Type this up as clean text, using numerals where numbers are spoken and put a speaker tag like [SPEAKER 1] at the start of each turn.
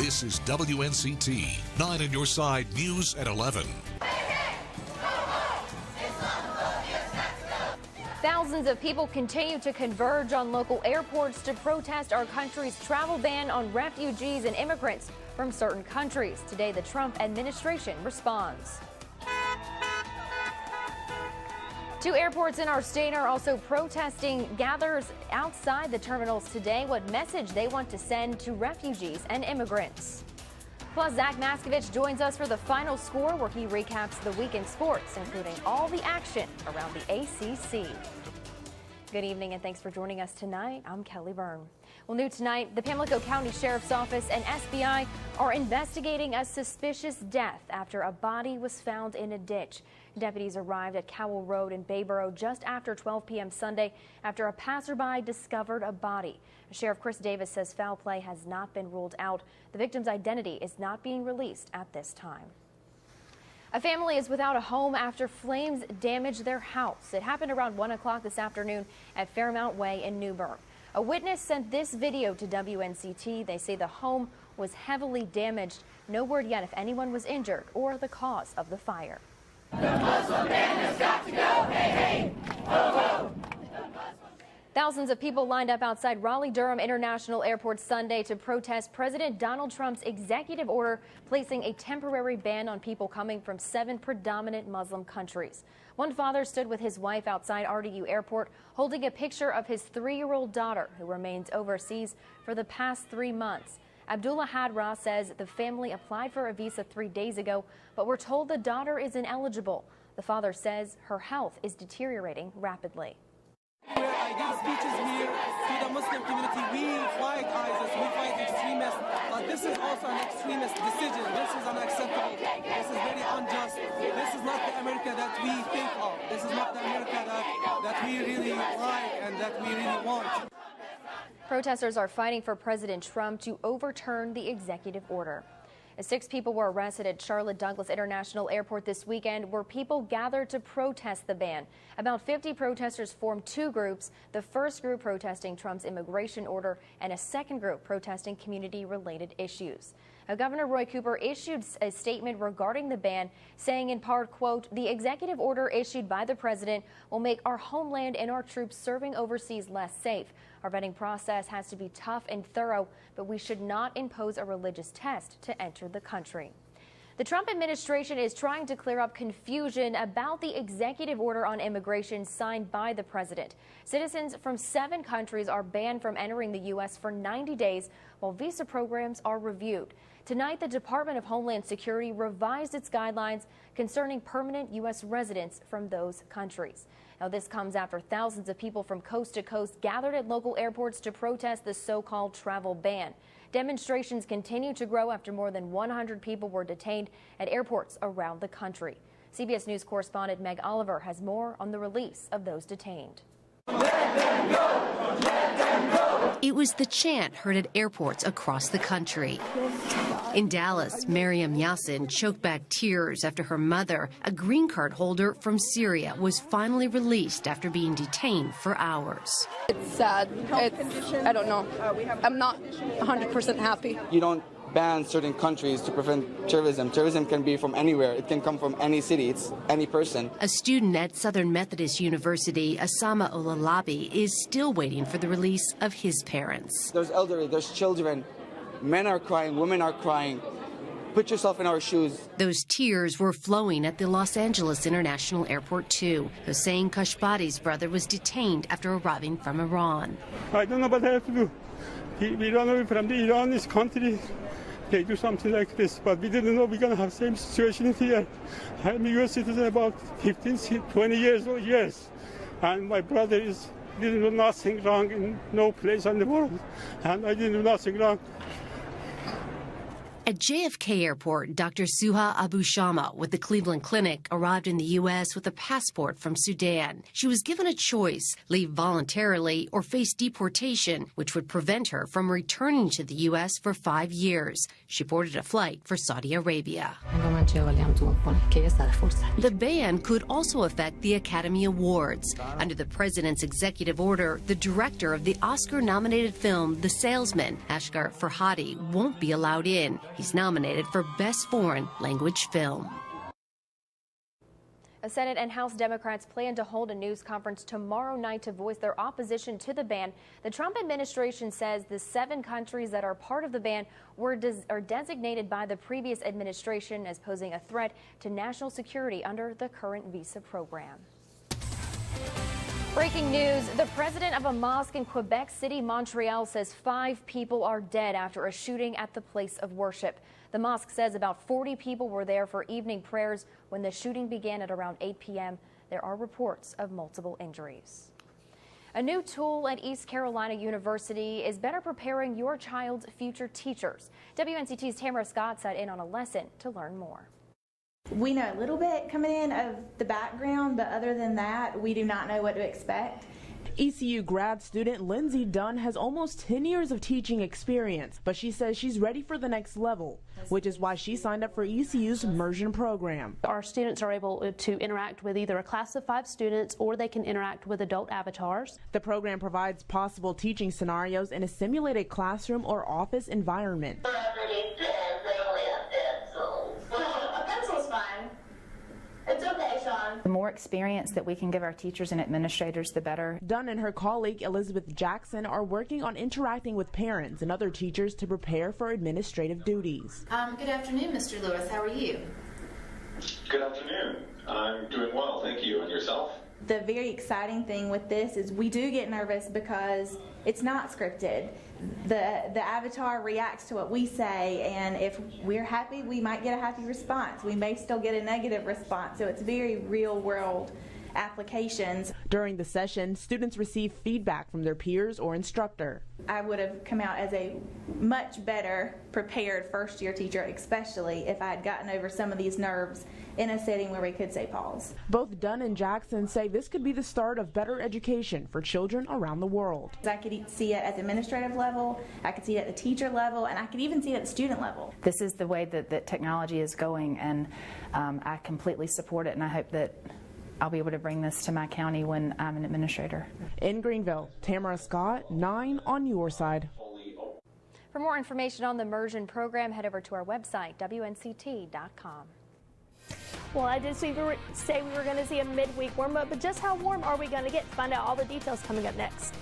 [SPEAKER 1] This is WNCT, 9 on your side, news at 11.
[SPEAKER 2] Thousands of people continue to converge on local airports to protest our country's travel ban on refugees and immigrants from certain countries. Today, the Trump administration responds. Two airports in our state are also protesting gathers outside the terminals today. What message they want to send to refugees and immigrants. Plus, Zach Maskovich joins us for the final score, where he recaps the weekend sports, including all the action around the ACC. Good evening and thanks for joining us tonight. I'm Kelly Byrne. Well, new tonight, the Pamlico County Sheriff's Office and FBI are investigating a suspicious death after a body was found in a ditch. Deputies arrived at Cowell Road in Bayboro just after 12 p.m. Sunday after a passerby discovered a body. Sheriff Chris Davis says foul play has not been ruled out. The victim's identity is not being released at this time. A family is without a home after flames damaged their house. It happened around 1 o'clock this afternoon at Fairmount Way in Newbern. A witness sent this video to WNCT. They say the home was heavily damaged. No word yet if anyone was injured or the cause of the fire.
[SPEAKER 3] The Muslim ban has got to go. Hey, hey. Ho, ho.
[SPEAKER 2] Thousands of people lined up outside Raleigh-Durham International Airport Sunday to protest President Donald Trump's executive order placing a temporary ban on people coming from 7 predominant Muslim countries. One father stood with his wife outside RDU Airport holding a picture of his 3-year-old daughter who remains overseas for the past 3 months. Abdullah Hadra says the family applied for a visa 3 days ago, but were told the daughter is ineligible. The father says her health is deteriorating rapidly.
[SPEAKER 4] I give speeches here to the Muslim community. We fight ISIS, we fight extremists, but this is also an extremist decision. This is unacceptable. This is very unjust. This is not the America that we think of. This is not the America that we really like and that we really want.
[SPEAKER 2] Protesters are fighting for President Trump to overturn the executive order. 6 people were arrested at Charlotte Douglas International Airport this weekend, where people gathered to protest the ban. About 50 protesters formed 2 groups, the first group protesting Trump's immigration order and a second group protesting community-related issues. Now, Governor Roy Cooper issued a statement regarding the ban, saying in part, quote, "The executive order issued by the president will make our homeland and our troops serving overseas less safe. Our vetting process has to be tough and thorough, but we should not impose a religious test to enter the country." The Trump administration is trying to clear up confusion about the executive order on immigration signed by the president. Citizens from 7 countries are banned from entering the U.S. for 90 days while visa programs are reviewed. Tonight, the Department of Homeland Security revised its guidelines concerning permanent U.S. residents from those countries. Now, this comes after thousands of people from coast to coast gathered at local airports to protest the so-called travel ban. Demonstrations continue to grow after more than 100 people were detained at airports around the country. CBS News correspondent Meg Oliver has more on the release of those detained.
[SPEAKER 3] Let them go! Let them go!
[SPEAKER 5] It was the chant heard at airports across the country. In Dallas, Mariam Yassin choked back tears after her mother, a green card holder from Syria, was finally released after being detained for hours.
[SPEAKER 6] It's sad. I don't know. I'm not 100% happy.
[SPEAKER 4] You don't ban certain countries to prevent terrorism. Terrorism can be from anywhere. It can come from any city. It's any person.
[SPEAKER 5] A student at Southern Methodist University, Osama Olalabi, is still waiting for the release of his parents.
[SPEAKER 4] There's elderly, there's children. Men are crying, women are crying. Put yourself in our shoes.
[SPEAKER 5] Those tears were flowing at the Los Angeles International Airport, too. Hossein Kashbadi's brother was detained after arriving from Iran.
[SPEAKER 7] I don't know what I have to do. We run away from the Iranian country. They do something like this, but we didn't know we're going to have the same situation here. I'm a U.S. citizen about 15, 20 years old, yes. And my brother didn't do nothing wrong in no place in the world. And I didn't do nothing wrong.
[SPEAKER 5] At JFK Airport, Dr. Suha Abu Shama with the Cleveland Clinic arrived in the U.S. with a passport from Sudan. She was given a choice, leave voluntarily or face deportation, which would prevent her from returning to the U.S. for 5 years. She boarded a flight for Saudi Arabia. The ban could also affect the Academy Awards. Under the president's executive order, the director of the Oscar-nominated film The Salesman, Asghar Farhadi, won't be allowed in. He's nominated for Best Foreign Language Film.
[SPEAKER 2] Senate and House Democrats plan to hold a news conference tomorrow night to voice their opposition to the ban. The Trump administration says the 7 countries that are part of the ban are designated by the previous administration as posing a threat to national security under the current visa program. Breaking news, the president of a mosque in Quebec City, Montreal, says 5 people are dead after a shooting at the place of worship. The mosque says about 40 people were there for evening prayers when the shooting began at around 8 p.m. There are reports of multiple injuries. A new tool at East Carolina University is better preparing your child's future teachers. WNCT's Tamara Scott sat in on a lesson to learn more.
[SPEAKER 8] We know a little bit coming in of the background, but other than that, we do not know what to expect.
[SPEAKER 9] ECU grad student Lindsay Dunn has almost 10 years of teaching experience, but she says she's ready for the next level, which is why she signed up for ECU's immersion program.
[SPEAKER 10] Our students are able to interact with either a class of 5 students or they can interact with adult avatars.
[SPEAKER 9] The program provides possible teaching scenarios in a simulated classroom or office environment.
[SPEAKER 8] It's okay, Sean.
[SPEAKER 11] The more experience that we can give our teachers and administrators, the better.
[SPEAKER 9] Dunn and her colleague Elizabeth Jackson are working on interacting with parents and other teachers to prepare for administrative duties.
[SPEAKER 12] Good afternoon, Mr. Lewis. How are you?
[SPEAKER 13] Good afternoon. I'm doing well, thank you. And yourself?
[SPEAKER 8] The very exciting thing with this is we do get nervous because it's not scripted. The avatar reacts to what we say, and if we're happy, we might get a happy response. We may still get a negative response, so it's very real-world applications.
[SPEAKER 9] During the session, students receive feedback from their peers or instructor.
[SPEAKER 8] I would have come out as a much better prepared first-year teacher, especially if I had gotten over some of these nerves in a setting where we could say pause.
[SPEAKER 9] Both Dunn and Jackson say this could be the start of better education for children around the world.
[SPEAKER 8] I could see it at the administrative level, I could see it at the teacher level, and I could even see it at the student level.
[SPEAKER 11] This is the way that technology is going, and I completely support it, and I hope that I'll be able to bring this to my county when I'm an administrator.
[SPEAKER 9] In Greenville, Tamara Scott, 9 on your side.
[SPEAKER 2] For more information on the immersion program, head over to our website, WNCT.com.
[SPEAKER 14] Well, I did say we were going to see a midweek warm-up, but just how warm are we going to get? Find out all the details coming up next.